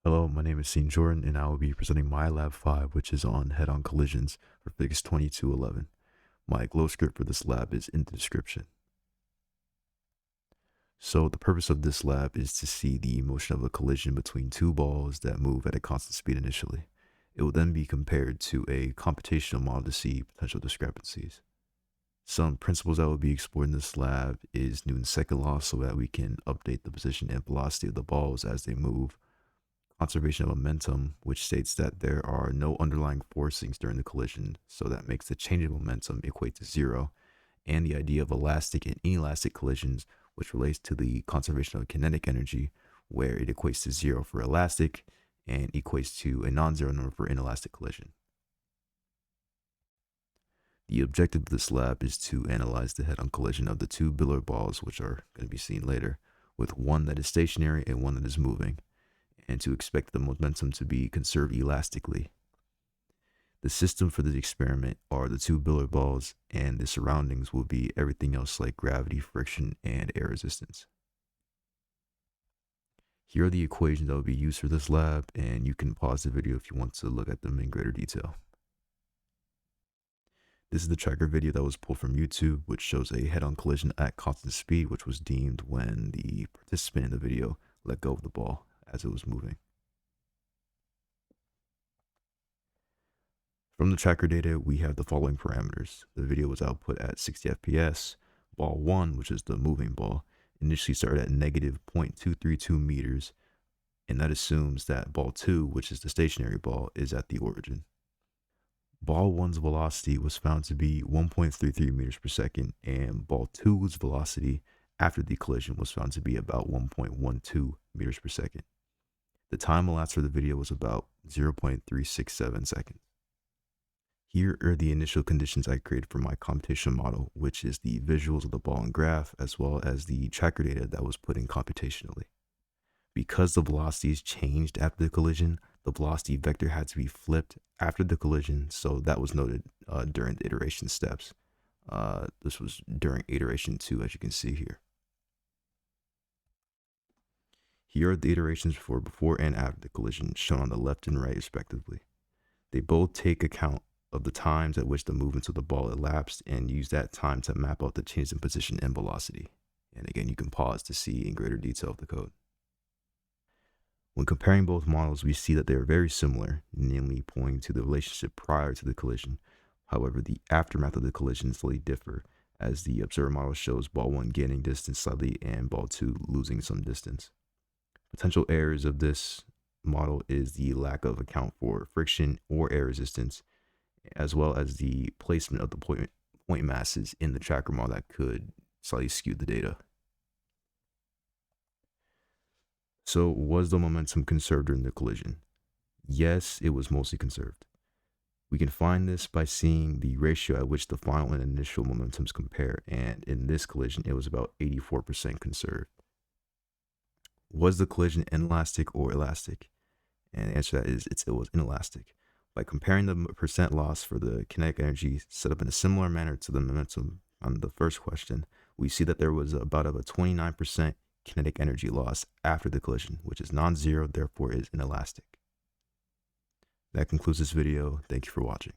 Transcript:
Hello, my name is Sean Jordan, and I will be presenting my Lab 5, which is on head-on collisions for PHYS 2211. My glow script for this lab is in the description. So the purpose of this lab is to see the motion of a collision between two balls that move at a constant speed initially. It will then be compared to a computational model to see potential discrepancies. Some principles that will be explored in this lab is Newton's second law so that we can update the position and velocity of the balls as they move, conservation of momentum, which states that there are no underlying forcings during the collision, so that makes the change in momentum equate to zero, and the idea of elastic and inelastic collisions, which relates to the conservation of kinetic energy, where it equates to zero for elastic and equates to a non-zero number for inelastic collision. The objective of this lab is to analyze the head-on collision of the two billiard balls, which are going to be seen later, with one that is stationary and one that is moving, and to expect the momentum to be conserved elastically. The system for the experiment are the two billiard balls, and the surroundings will be everything else like gravity, friction, and air resistance. Here are the equations that will be used for this lab, and you can pause the video if you want to look at them in greater detail. This is the tracker video that was pulled from YouTube, which shows a head-on collision at constant speed, which was deemed when the participant in the video let go of the ball as it was moving. From the tracker data, we have the following parameters. The video was output at 60 FPS. Ball 1, which is the moving ball, initially started at negative 0.232 meters, and that assumes that ball 2, which is the stationary ball, is at the origin. Ball 1's velocity was found to be 1.33 meters per second, and ball 2's velocity after the collision was found to be about 1.12 meters per second. The time elapsed for the video was about 0.367 seconds. Here are the initial conditions I created for my computational model, which is the visuals of the ball and graph, as well as the tracker data that was put in computationally. Because the velocities changed after the collision, the velocity vector had to be flipped after the collision, so that was noted during the iteration steps. This was during iteration 2, as you can see here. Here are the iterations for before and after the collision, shown on the left and right respectively. They both take account of the times at which the movements of the ball elapsed and use that time to map out the changes in position and velocity. And again, you can pause to see in greater detail of the code. When comparing both models, we see that they are very similar, namely pointing to the relationship prior to the collision. However, the aftermath of the collision slightly differ, as the observer model shows ball 1 gaining distance slightly and ball 2 losing some distance. Potential errors of this model is the lack of account for friction or air resistance, as well as the placement of the point masses in the tracker model that could slightly skew the data. So was the momentum conserved during the collision? Yes, it was mostly conserved. We can find this by seeing the ratio at which the final and initial momentums compare, and in this collision, it was about 84% conserved. Was the collision inelastic or elastic? And the answer to that is it was inelastic. By comparing the percent loss for the kinetic energy set up in a similar manner to the momentum on the first question, we see that there was about a 29% kinetic energy loss after the collision, which is non-zero, therefore is inelastic. That concludes this video. Thank you for watching.